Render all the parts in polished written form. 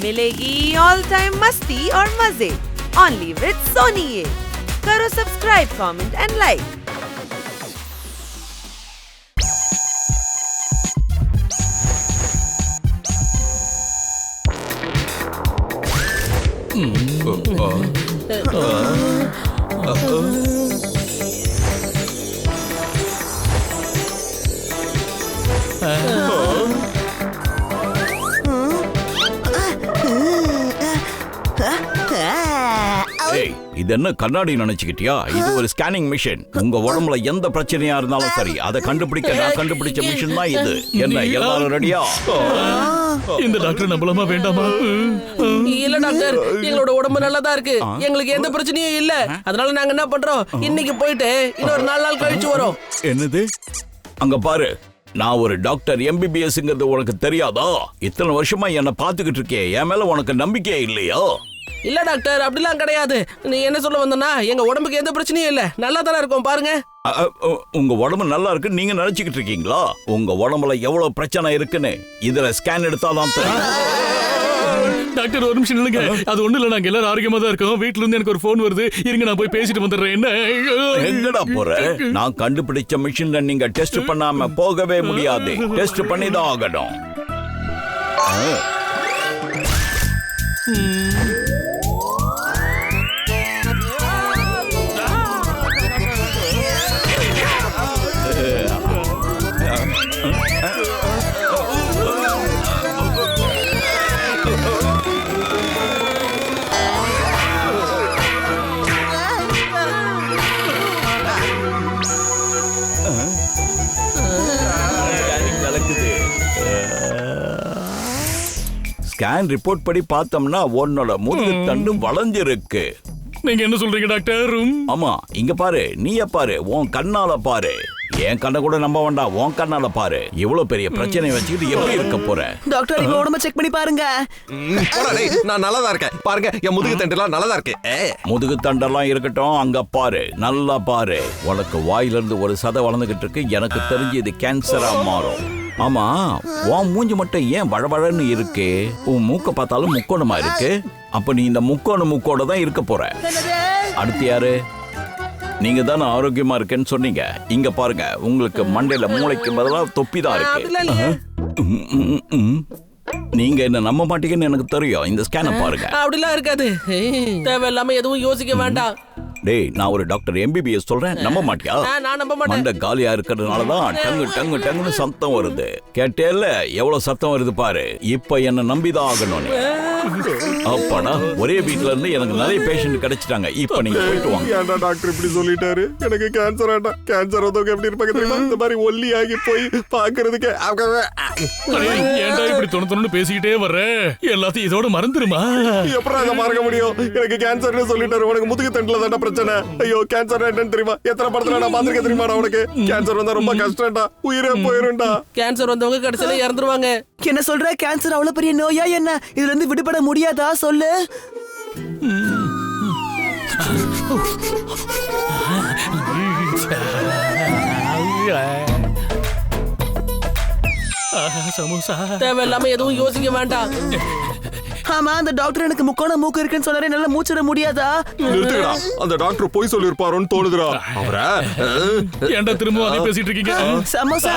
मिलेगी all time मस्ती और मजे ओनली विद सोनी। ये करो सब्सक्राइब, कमेंट एंड लाइक। இது என்ன கண்ணாடி நினைச்சுக்கிட்டியா? இது ஒரு ஸ்கேனிங் மிஷின். உங்க உடம்புல எந்த பிரச்சனையா இருந்தாலும் சரி அதை கண்டுபிடிக்க நான் கண்டுபிடிச்ச மிஷின் தான் இது. என்ன எல்லாரும் ரெடியா? இந்த டாக்டர் நம்பலாமா வேண்டாமா? இல்ல டாக்டர், எங்களோட உடம்பு நல்லதா இருக்கு, எங்களுக்கு எந்த பிரச்சனையும் இல்ல. அதனால நாங்க என்ன பண்றோம், இன்னைக்கு போயிட்டு இன்னொரு 4 நாள் கழிச்சு வரோம். என்னது? அங்க பாரு, நான் ஒரு டாக்டர் MBBSங்கிறது உனக்கு தெரியாதா? இத்தனை வருஷமா என்ன பாத்துக்கிட்டு இருக்கே, என் மேல உனக்கு நம்பிக்கையே இல்லையா? இல்ல டாக்டர், அப்படிலாம் கிடையாது. நீ என்ன சொல்ல வந்தனா, எங்க உடம்புக்கு எந்த பிரச்சனையும் இல்ல, நல்லா தானே இருக்கும் பாருங்க. உங்க உடம்பு நல்லா இருக்கு நீங்க நினைச்சுக்கிட்டு இருக்கீங்களா? உங்க உடம்புல எவ்வளவு பிரச்சனை இருக்குன்னு இதுல ஸ்கேன் எடுத்தாதான் தெரியும். டாக்டர் ஒரு நிமிஷம் இல்லைங்க, அது ஒண்ணு இல்ல, நாங்க எல்லாரும் ஆரோக்கியமா தான் இருக்கோம். வீட்ல இருந்து எனக்கு ஒரு போன் வருது, இருங்க நான் போய் பேசிட்டு வந்துடுறேன். என்ன எங்கடா போற? நான் கண்டுபிடிச்ச மிஷின்ல நீங்க டெஸ்ட் பண்ணாம போகவே முடியாது. டெஸ்ட் பண்ணி தான் ஆகணும். ஸ்கேன் ரிப்போர்ட் படி பார்த்தோம்னா உன்னோட முதுகு தண்டு வளைஞ்சிருக்கு. நீங்க என்ன சொல்றீங்க டாக்டர்? ஆமா, இங்க பாரு, நீய பாரு, உன் கண்ணால பாரு. என் கண்ணை கூட நம்ப வேண்டாம், உன் கண்ணால பாரு. இவ்வளவு பெரிய பிரச்சனை வச்சுக்கிட்டு எப்படி இருக்க போற? டாக்டர், இவ உடம்ப செக் பண்ணி பாருங்க. நான் நல்லதா இருக்கேன் பாருங்க, என் முதுகு தண்டெல்லாம் நல்லதா இருக்கு. முதுகு தண்டெல்லாம் இருக்கட்டும், அங்க பாரு, நல்லா பாரு. உனக்கு வாயில இருந்து ஒரு சதை வளர்ந்துகிட்டு இருக்கு. எனக்கு தெரிஞ்சு இது கேன்சரா மாறும். ஆமா, உன் மூஞ்சி மட்டும் ஏன் வழவழன்னு இருக்கு? உன் மூக்க பார்த்தாலும் முக்கோணமா இருக்கு. அப்ப நீ இந்த முக்கோண தான் இருக்க போற. அடுத்து யாரு? நீங்க தானே ஆரோக்கியமா இருக்கேன்னு சொன்னீங்க. இங்க பாருங்க, உங்களுக்கு மண்டையில மூளைக்கு பதிலா தொப்பி தான் இருக்கு. நீங்க என்ன நம்ப மாட்டீங்கன்னு எனக்கு தெரியும். இந்த ஸ்கேனை பாருங்க. அப்படிலாம் இருக்காது, தேவையில்லாம எதுவும் யோசிக்க வேண்டாம். டேய், நான் ஒரு டாக்டர் MBBS சொல்றேன், நம்ப மாட்டியா? நான் நம்ப மாட்டேன். மண்டை காலியா இருக்கிறதுனாலதான் டங்குன்னு சத்தம் வருது. கேட்டேல்ல எவ்வளவு சத்தம் வருது பாரு. இப்ப என்ன நம்பிதான் ஆகணும். அப்பனா ஒரே வீட்ல இருந்து எனக்கு நிறைய பேஷண்ட் கிடைச்சிட்டாங்க. இப்ப நீங்க போயிட்டு வாங்க. ஏன்டா டாக்டர் இப்படி சொல்லிட்டாரு? எனக்கு கேன்சர் ஆண்டா. கேன்சர் வந்தவங்க எப்படி இருப்பாங்க தெரியுமா? இந்த மாதிரி ஒல்லி ஆகி போய் பாக்குறதுக்கு. ஏன்டா இப்படி தொணு பேசிக்கிட்டே வர்ற? எல்லாத்தையும் இதோட மறந்துருமா? எப்பறம் அதை மறக்க முடியும்? எனக்கு கேன்சர்னு சொல்லிட்டாரு. உனக்கு முதுகு தண்டுல தாண்டா பிரச்சனை. ஐயோ, கேன்சர் என்னன்னு தெரியுமா? எத்தனை படத்துல நான் பாத்துருக்கேன் தெரியுமா? உனக்கு கேன்சர் வந்தா ரொம்ப கஷ்டம்டா, உயிரே போயிரும்டா. கேன்சர் வந்தவங்க கடைசியில இறந்துருவாங்க. என்ன சொல்ற? கேன்சர் அவ்வளவு பெரிய நோயா என்ன? இதுல இருந்து விடுபட முடியாதா? சொல்லு. சமோசா தேவையில்லாம எதுவும் யோசிக்க வேண்டாம். ஆமா, அந்த டாக்டர் எனக்கு முக்கோண மூக்கு இருக்குன்னு சொன்னாரே, நல்லா மூச்சிட முடியாதா? நிறுத்துடா, அந்த டாக்டர் போய் சொல்லிருப்பாரோன்னு தோணுதுடா. அவரா ஏன்டா திரும்ப அதே பேசிட்டு இருக்கீங்க? சமோசா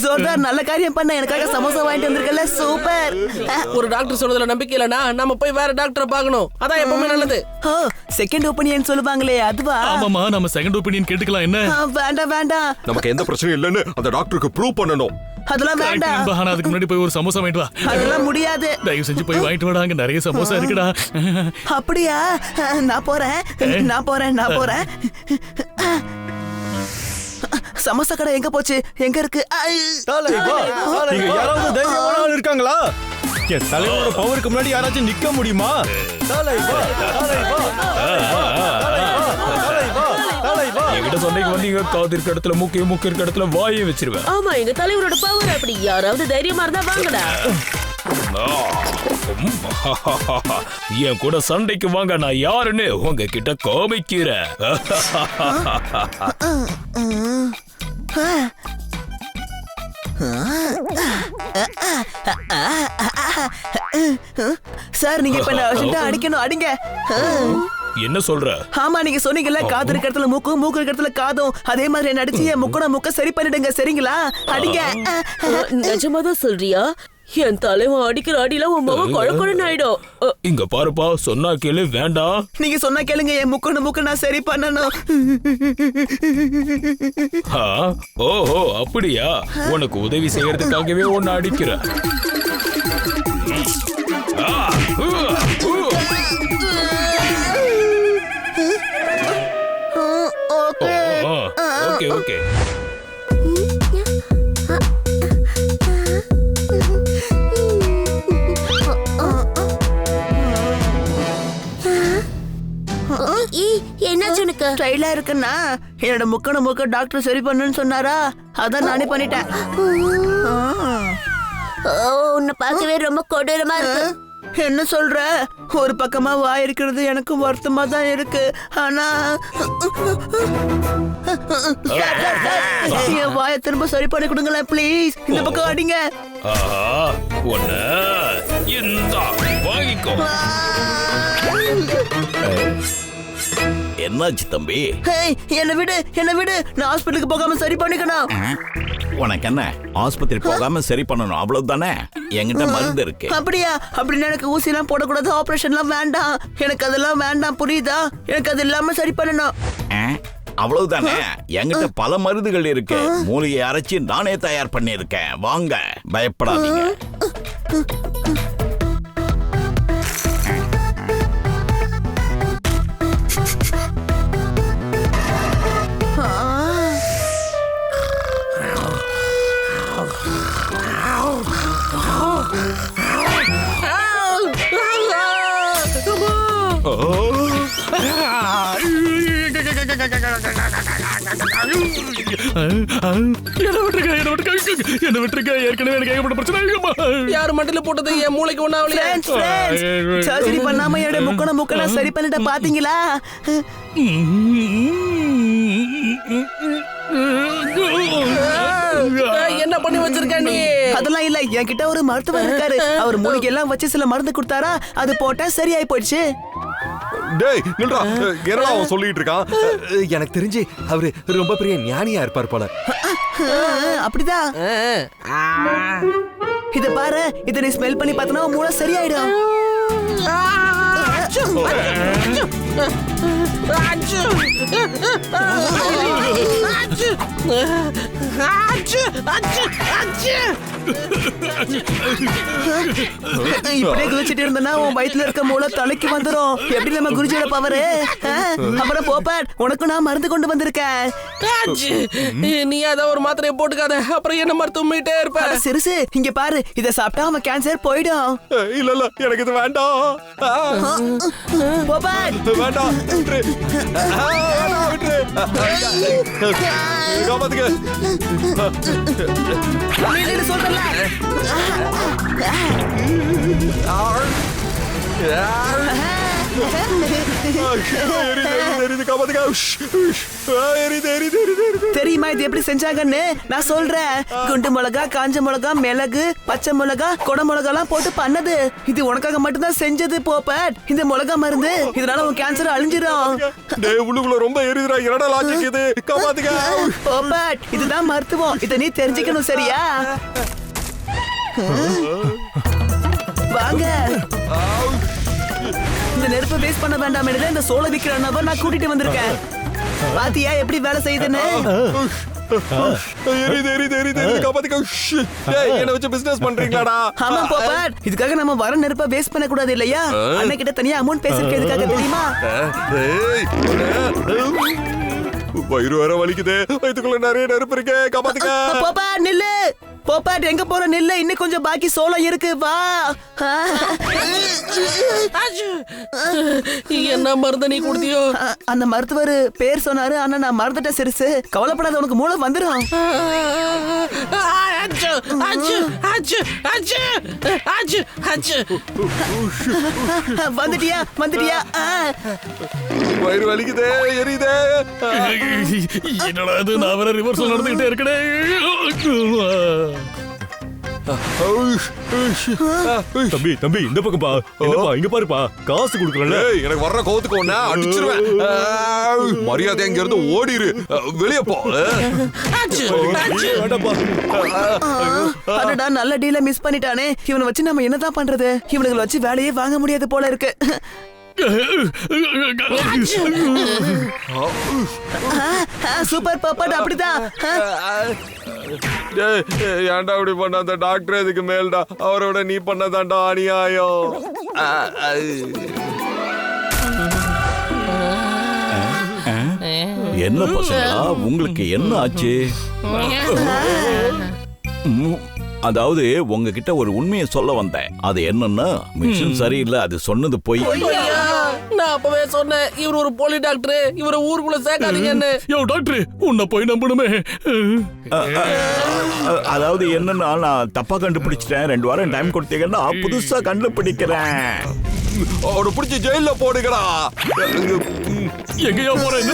ஜோர்தார், நல்ல காரியம் பண்ண. எனக்காக சமோசா வாங்கிட்டு வந்திருக்கல, சூப்பர். ஒரு டாக்டர் சொல்றதுல நம்பிக்கை இல்லனா நம்ம போய் வேற டாக்டரை பார்க்கணும். அதான் எப்பவுமே நல்லது. செகண்ட் ஒபினியன் சொல்லுவாங்களே, அதுவா? ஆமாமா, நம்ம செகண்ட் ஒபினியன் கேட்டுக்கலாம். என்ன? வேண்டாம், நமக்கு எந்த பிரச்சனையும் இல்லன்னு அந்த டாக்டருக்கு ப்ரூவ் பண்ணணும். அதெல்லாம் வேண்டாம். அதுக்கு முன்னாடி போய் ஒரு சமோசா வாங்கிட்டு வா. அதெல்லாம் முடியாது. தயவு செஞ்சு போய் வாங்கிட்டு வாடா, அங்க நிறைய சமோசா இருக்குடா. அப்படியா? நான் போறேன். சமோசா கடை எங்க போச்சு? எங்க இருக்கு? நீங்க யாராவது தைரியமான ஆள் இருக்காங்களா? என் தலைவரோட பவருக்கு முன்னாடி யாராச்சும் நிக்க முடியுமா? என்கிட்ட சொன்னைக்கு வந்தீங்க, காது இருக்க இடத்துல மூக்கு இருக்க இடத்துல வாயை வச்சிருவேன். ஆமா, எங்க தலைவரோட பவர் அப்படி. யாராவது தைரியமா இருந்தா வாங்கடா. என் கூட சண்டைக்கு வாங்க, நான் யாருன்னு உங்ககிட்ட காமிக்கிறேன். சார் நீங்க இப்ப என்ன அடிக்கணும், அடிங்க. என்ன சொல்ற? ஆமா, நீங்க சொன்னீங்கல்ல காது இருக்க இடத்துல மூக்கும், மூக்கு இருக்க இடத்துல காதும், அதே மாதிரி என்ன அடிச்சு என் முக்கோண மூக்க சரி பண்ணிடுங்க, சரிங்களா? அடிங்க. நிஜமாதான் சொல்றியா? என் தலைவன் அடிக்கிற அடியில உன் முகம் குழக்குழன்னு ஆயிடும். இங்க பாருப்பா, சொன்னா கேளு, வேண்டாம். நீங்க சொன்னா கேளுங்க, என் முக்கோண மூக்க நான் சரி பண்ணணும். ஓஹோ, அப்படியா? உனக்கு உதவி செய்யறதுக்காகவே உன்னை அடிக்கிறேன். Okay okay. என்னாச்சு உனக்கு? ஸ்டைலா இருக்குன்னா என்னோட முக்கோண மூக்க டாக்டர் சரி பண்ணுன்னு சொன்னாரா, அதான் நானே பண்ணிட்டேன். உன்னை பார்க்கவே ரொம்ப கொடூரமா இருக்கு. என்ன சொல்ற? ஒரு பக்கமா வாய் இருக்கிறது எனக்கு வருத்தமா தான் இருக்கு. ஆனா என் வாயை திரும்ப சரி பண்ணி கொடுங்களேன் ப்ளீஸ். இந்த பக்கம் அடிங்க. என்னாச்சு தம்பி? என்ன விடு, என்ன விடு. நான் ஹாஸ்பிட்டலுக்கு போகாம சரி பண்ணிக்கணும். உனக்கு என்ன, ஆஸ்பத்திரி போகாம சரி பண்ணணும் அவ்வளவுதானே? என்கிட்ட மருந்து இருக்கு. அப்படியா? அப்படின்னு எனக்கு ஊசி எல்லாம் போடக்கூடாது, ஆபரேஷன்லாம் வேண்டாம். எனக்கு அதெல்லாம் வேண்டாம், புரியுதா? எனக்கு அது இல்லாம சரி பண்ணணும். அவ்வளவுதானே? என்கிட்ட பல மருந்துகள் இருக்கு. மூலிகை அரைச்சி நானே தயார் பண்ணியிருக்கேன். வாங்க, பயப்படாதீங்க. என்ன விட்டுருக்க, ஏற்கனவே எனக்கு ஏகப்பட்ட பிரச்சனை. யாரு மண்டில போட்டது என் மூளைக்கு ஒண்ணாவலையா? சர்ஜரி பண்ணாம என்னோட முக்கோண மூக்க நான் சரி பண்ணிட்ட, பாத்தீங்களா? என்ன பண்ணி வச்சிருக்க நீ? அதெல்லாம் இல்ல, என்கிட்ட ஒரு மருத்துவர் இருக்காரு. அவர் மூளைக்கு எல்லாம் வச்சு சில மருந்து கொடுத்தாரா, அது போட்டா சரியாயி போயிடுச்சு. டேய் நில்றா, என்னடா அவன் சொல்லிட்டு இருக்கான்? எனக்கு தெரிஞ்சு அவரு ரொம்ப பெரிய ஞானியா இருப்பார் போல. அப்படிதான். இத பாரு, இத நீ ஸ்மெல் பண்ணி பார்த்தனா மூளை சரியாயிடும். இப்படியே குதிச்சிட்டு இருந்தனா உன் வயித்துல இருக்க மூளை தலைக்கு வந்துரும். எப்படி நம்ம குருஜியோட பவரு? அப்புறம் போப்பாட், உனக்கு நான் மருந்து கொண்டு வந்திருக்கேன். நீ அத ஒரு மாத்திரையை போட்டுக்காத, அப்புறம் என்ன மருத்துவமிட்டே இருப்ப. சிறுசு, இங்க பாரு, இத சாப்பிட்டா அவன் கேன்சர் போயிடும். இல்ல இல்ல, எனக்கு இது வேண்டாம். போப்பாட், வேண்டாம், விட்டுரு. விட்டுரு. காப்பாத்துங்க. சொல்றல. தெரியுமா இது எப்படி செஞ்சாங்கன்னு? நான் சொல்றேன். குண்டு மிளகா, காஞ்ச மிளகா, மிளகு, பச்சை மிளகா, கொடை மிளகா எல்லாம் போட்டு பண்ணது. இது உனக்காக மட்டும்தான் செஞ்சது போப்பட். இந்த மிளகா மருந்து, இதனால உன் கேன்சர் அழிஞ்சிடும். உள்ளுக்குள்ள ரொம்ப எரியுதுடா, என்னடா லாஜிக் இது? காப்பாத்துங்க. போப்பட், இதுதான் மருத்துவம். இத நீ தெரிஞ்சுக்கணும், சரியா? வாங்க. இந்த நெருப்பை வேஸ்ட் பண்ண வேண்டாம், இந்த சோள விக்கிற நபர் நான் கூட்டிட்டு வந்திருக்கேன். பாத்தியா எப்படி வேலை செய்யுதுன்னு? என்ன வச்சு பிசினஸ் பண்றீங்களாடா? ஆமா போப்பாட், இதுக்காக நம்ம வர நெருப்பை வேஸ்ட் பண்ண கூடாது இல்லையா? அண்ணன் கிட்ட தனியா அமௌண்ட் பேசிருக்கேன் இதுக்காக, தெரியுமா? வயிறு வர வலிக்குது, வயிற்றுக்குள்ள நிறைய நெருப்பு இருக்கு, காப்பாத்துக்க. போப்பாட் நில்லு. போப்பாட் எங்க போற? நில்ல, இன்னும் கொஞ்சம் பாக்கி சோளம் இருக்கு, வா. என்ன மருந்து நீ குடுத்தியோ? அந்த மருத்துவர் பேர் சொன்னாரு, ஆனா நான் மறந்துட்டேன். சிறுசு, கவலைப்படாத, உனக்கு மூளை வந்துடும். வந்துட்டியா? வந்துட்டியா? வயிறு வலிக்குதே, எரியுதே. என்னடா இது, நான் வேற ரிவர்சல் நடந்துகிட்டே இருக்கேன். தம்பி தம்பி இந்த பக்கம் பா என்னப்பா இங்க பாருப்பா காசு கொடுக்கறல ஏய் எனக்கு வர்ற கோவத்துக்கு ஒண்ணே அடிச்சிருவேன் மரியாதை இங்க இருந்து ஓடிரு வெளிய போ வேண்டாப்பா அடடா நல்ல டீல மிஸ் பண்ணிட்டானே இவனை வச்சு நம்ம என்னதான் பண்றது இவனுங்களை வச்சு வேலையே வாங்க முடியாது போல இருக்கு சூப்பர் பப்பட் அப்படிதான் ஏன்டா இப்படி பண்ண அந்த டாக்டர் இதுக்கு மேல்டா அவரோட நீ பண்ணதாண்டா அநியாயம் என்ன பசங்களா உங்களுக்கு என்ன ஆச்சு? அதாவது உங்ககிட்ட ஒரு உண்மையை சொல்ல வந்தேன். அது என்னன்னா மிஷின் சரியில்லை, அது சொன்னது போய். நான் அப்பவே சொன்னேன் இவர் ஒரு போலி டாக்டர், இவரை ஊருக்குள்ள சேர்க்காதீங்கன்னு. யோ டாக்டர் உன்னை போய் நம்பணுமே. அதாவது என்னன்னா நான் தப்பா கண்டுபிடிச்சிட்டேன். 2 வாரம் டைம் கொடுத்தீங்கன்னா புதுசா கண்டுபிடிக்கிறேன். அவனை பிடிச்சி ஜெயில போடுங்கடா. எங்கேயோ போறேன்